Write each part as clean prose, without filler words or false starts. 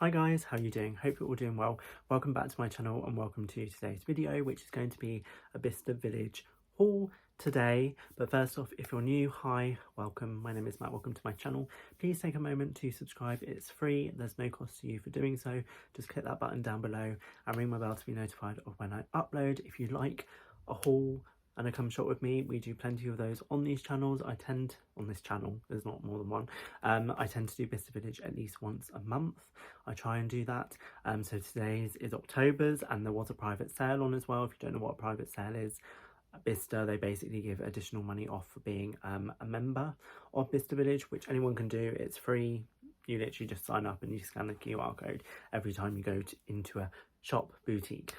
Hi guys, how are you doing? Hope you're all doing well. Welcome back to my channel and welcome to today's video, which is going to be a BICESTER Village haul today. But first off, if you're new, hi, welcome. My name is Matt, welcome to my channel. Please take a moment to subscribe, it's free, there's no cost to you for doing so. Just click that button down below and ring my bell to be notified of when I upload. If you like a haul and a come shop with me, we do plenty of those on these channels. On this channel, there's not more than one. I tend to do BICESTER Village at least once a month. I try and do that. So today's is October's, and there was a private sale on as well. If you don't know what a private sale is, at BICESTER, they basically give additional money off for being a member of BICESTER Village, which anyone can do. It's free. You literally just sign up and you scan the QR code every time you go into a shop boutique.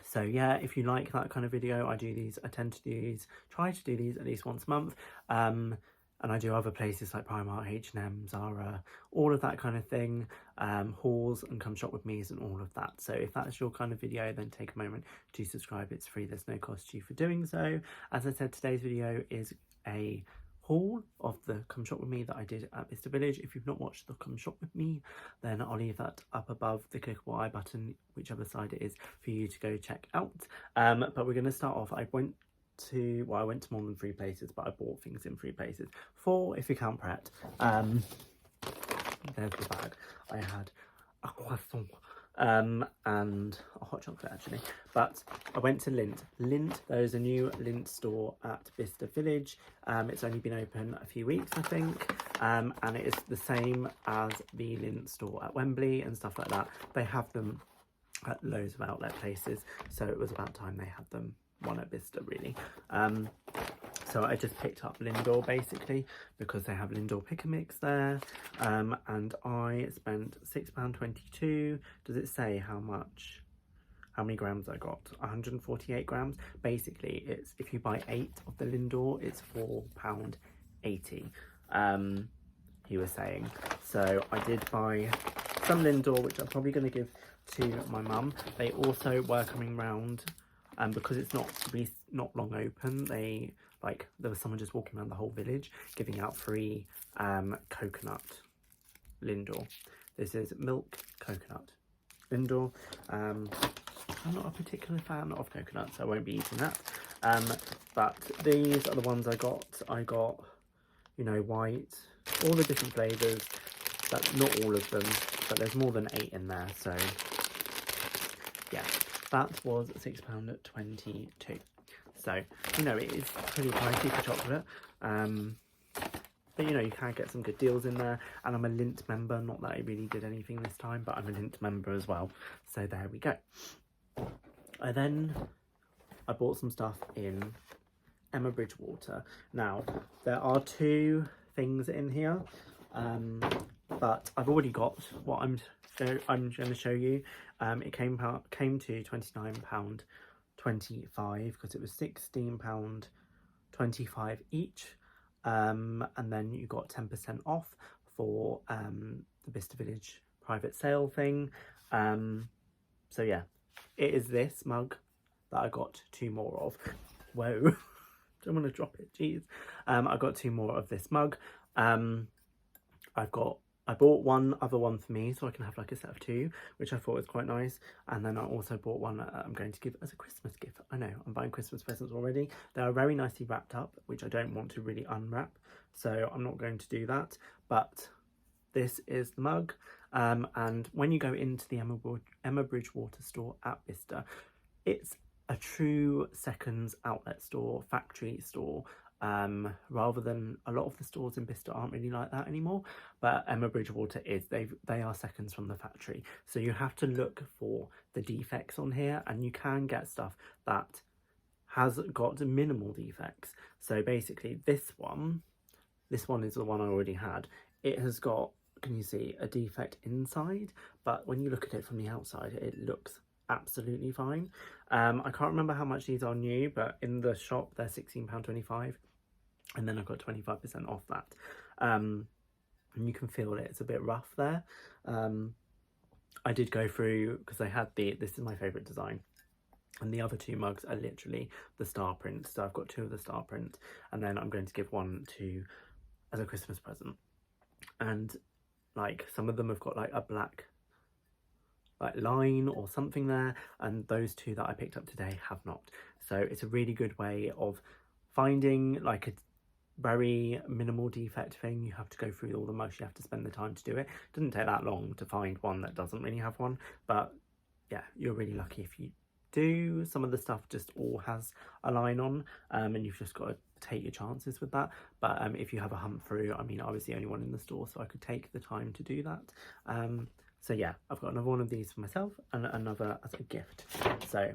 So yeah, if you like that kind of video, I tend to do these, try to do these at least once a month. And I do other places like Primark, H&M, Zara, all of that kind of thing, hauls and come shop with me's and all of that. So if that's your kind of video, then take a moment to subscribe. It's free, there's no cost to you for doing so. As I said, today's video is a haul of the come shop with me that I did at BICESTER Village. If you've not watched the come shop with me, then I'll leave that up above, the clickable I button, whichever side it is, for you to go check out. But we're going to start off. I went to more than 3 places, but I bought things in 3 places. 4 if you count Pret. There's the bag. I had a croissant and a hot chocolate actually, but I went to Lindt. There is a new Lindt store at BICESTER Village. It's only been open a few weeks, I think, and it is the same as the Lindt store at Wembley and stuff like that. They have them at loads of outlet places, so it was about time they had them one at BICESTER really. So I just picked up Lindor basically because they have Lindor pick and mix there, and I spent £6.22. Does it say how many grams I got? 148 grams. Basically, it's if you buy 8 of the Lindor, it's £4.80. He was saying. So I did buy some Lindor, which I'm probably going to give to my mum. They also were coming round. Because it's not long open, there was someone just walking around the whole village giving out free coconut Lindor. This is milk coconut Lindor. I'm not a particular fan of coconut, so I won't be eating that. But these are the ones I got. I got, you know, white, all the different flavours, but not all of them, but there's more than 8 in there, so yeah. That was £6.22. So, you know, it is pretty pricey for chocolate. But, you know, you can get some good deals in there. And I'm a Lindt member. Not that I really did anything this time, but I'm a Lindt member as well. So there we go. I bought some stuff in Bridgewater. Now, there are 2 things in here. But I've already got what I'm going to show you. It came to £29.25 because it was £16.25 each, and then you got 10% off for the BICESTER Village private sale thing. So yeah, it is this mug that I got 2 more of. Whoa, don't want to drop it, jeez. I got 2 more of this mug. I bought one other one for me so I can have like a set of 2, which I thought was quite nice. And then I also bought one I'm going to give as a Christmas gift. I know, I'm buying Christmas presents already. They are very nicely wrapped up, which I don't want to really unwrap, so I'm not going to do that. But this is the mug. And when you go into the Bridgewater store at BICESTER, it's a true seconds outlet store, factory store. Rather than a lot of the stores in BICESTER aren't really like that anymore, but Bridgewater is. They are seconds from the factory, so you have to look for the defects on here, and you can get stuff that has got minimal defects. So basically this one is the one I already had. It has got, can you see, a defect inside, but when you look at it from the outside it looks absolutely fine. I can't remember how much these are new, but in the shop they're £16.25, and then I've got 25% off that. And you can feel it, it's a bit rough there. I did go through, because I had this is my favourite design, and the other 2 mugs are literally the star print, so I've got 2 of the star print, and then I'm going to give one as a Christmas present. And like some of them have got like a black like line or something there, and those two that I picked up today have not. So it's a really good way of finding like a very minimal defect thing. You have to go through all the mugs, you have to spend the time to do it. It doesn't take that long to find one that doesn't really have one, but yeah, you're really lucky if you do. Some of the stuff just all has a line on, and you've just got to take your chances with that. But if you have a hunt through, I mean, I was the only one in the store, so I could take the time to do that. So yeah, I've got another one of these for myself and another as a gift. So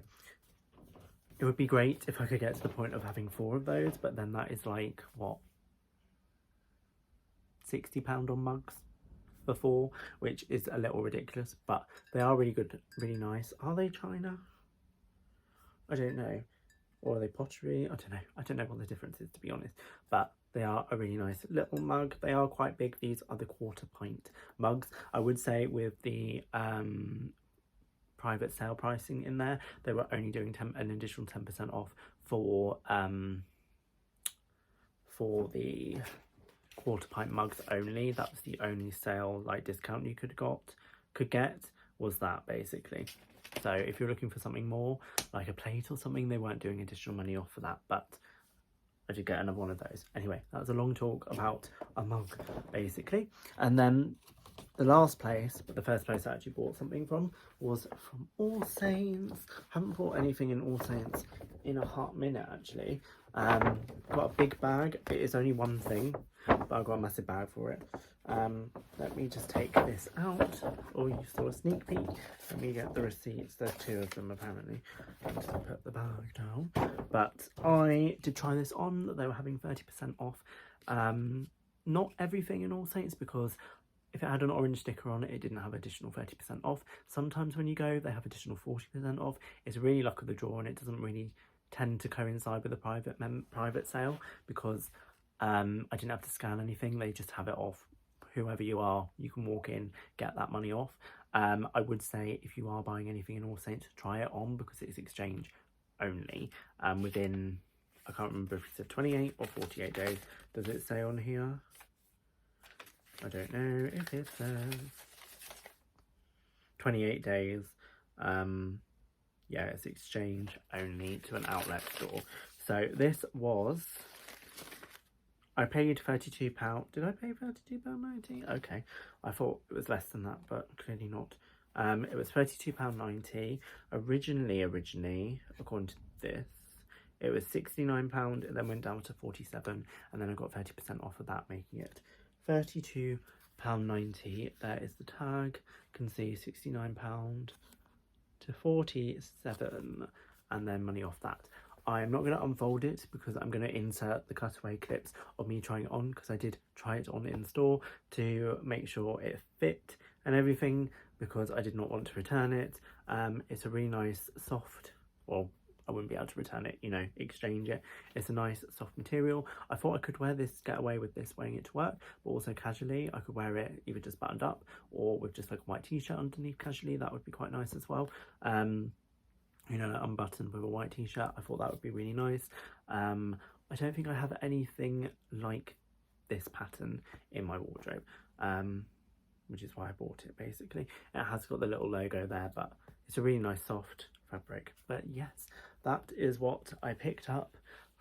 it would be great if I could get to the point of having 4 of those, but then that is like, what, £60 on mugs for 4, which is a little ridiculous, but they are really good, really nice. Are they China? I don't know. Or are they pottery? I don't know. I don't know what the difference is, to be honest, but they are a really nice little mug. They are quite big. These are the 1/4 pint mugs. I would say with the private sale pricing in there, they were only doing an additional 10% off for the 1/4 pint mugs only. That was the only sale like discount you could get was that, basically. So if you're looking for something more like a plate or something, they weren't doing additional money off for that, but I did get another one of those. Anyway, that was a long talk about a mug, basically. And then the last place, but the first place I actually bought something from, was from AllSaints. Haven't bought anything in AllSaints in a hot minute, actually. Got a big bag. It is only one thing, but I've got a massive bag for it. Let me just take this out. Oh, you saw a sneak peek. Let me get the receipts. There's 2 of them, apparently. I'm just going to put the bag down. But I did try this on. They were having 30% off. Not everything in AllSaints, because if it had an orange sticker on it, it didn't have additional 30% off. Sometimes when you go, they have additional 40% off. It's really luck of the draw, and it doesn't really tend to coincide with a private sale, because I didn't have to scan anything. They just have it off. Whoever you are, you can walk in, get that money off. I would say if you are buying anything in AllSaints, try it on, because it is exchange only. Within, I can't remember if it said 28 or 48 days. Does it say on here? I don't know if it says 28 days. Yeah, it's exchange only to an outlet store. So this was, I paid £32. Did I pay £32.90? Okay, I thought it was less than that, but clearly not. It was £32.90 originally, according to this. It was £69, it then went down to £47, and then I got 30% off of that, making it £32.90. There is the tag. You can see £69 to £47, and then money off that. I'm not going to unfold it, because I'm going to insert the cutaway clips of me trying it on, because I did try it on in store to make sure it fit and everything, because I did not want to return it. It's a really nice soft, well, I wouldn't be able to return it, you know, exchange it. It's a nice soft material. I thought I could get away with this wearing it to work, but also casually. I could wear it either just buttoned up or with just like a white t-shirt underneath casually. That would be quite nice as well. You know, unbuttoned with a white t-shirt. I thought that would be really nice. I don't think I have anything like this pattern in my wardrobe, which is why I bought it, basically. It has got the little logo there, but it's a really nice soft fabric. But yes, that is what I picked up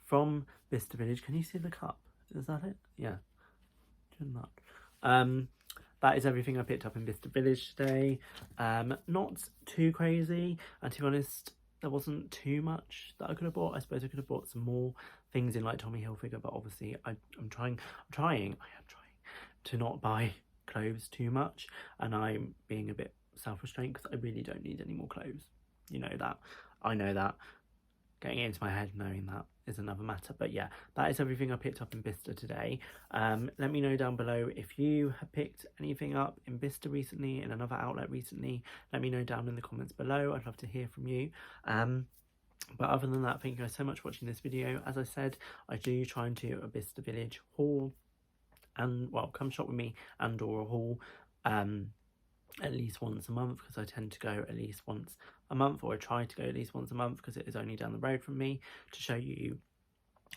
from BICESTER Village. Can you see the cup? Is that it? Yeah. That is everything I picked up in BICESTER Village today. Not too crazy, and to be honest, there wasn't too much that I could have bought. I suppose I could have bought some more things in like Tommy Hilfiger, but obviously I am trying to not buy clothes too much, and I'm being a bit self-restrained, because I really don't need any more clothes. You know that. I know that. Getting it into my head knowing that is another matter. But yeah, that is everything I picked up in BICESTER today. Let me know down below if you have picked anything up in BICESTER recently, in another outlet recently. Let me know down in the comments below. I'd love to hear from you. But other than that, thank you guys so much for watching this video. As I said, I do try and do a BICESTER Village haul, and well, come shop with me and or a haul at least once a month, because I tend to go at least once a month, or I try to go at least once a month, because it is only down the road from me, to show you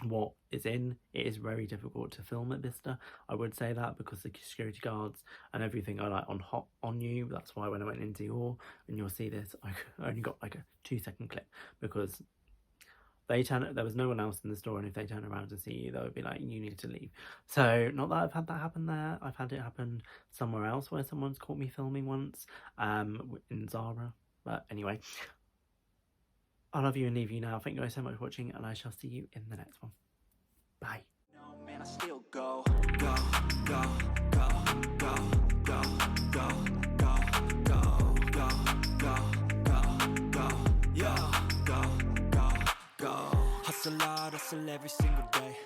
what is in. It is very difficult to film at Bicester, I would say that, because the security guards and everything are like on you. That's why when I went into your, and you'll see this, I only got like a 2-second clip, because there was no one else in the store, and if they turn around to see you, they would be like, you need to leave. So not that I've had that happen there, I've had it happen somewhere else where someone's caught me filming once, in Zara. But anyway, I love you and leave you now. Thank you guys so much for watching, and I shall see you in the next one. Bye. No, man, I still go, go, go, go, go, go, go, go, go, go, go, go, go, yeah, go, go, go. Hustle hard, hustle every single day.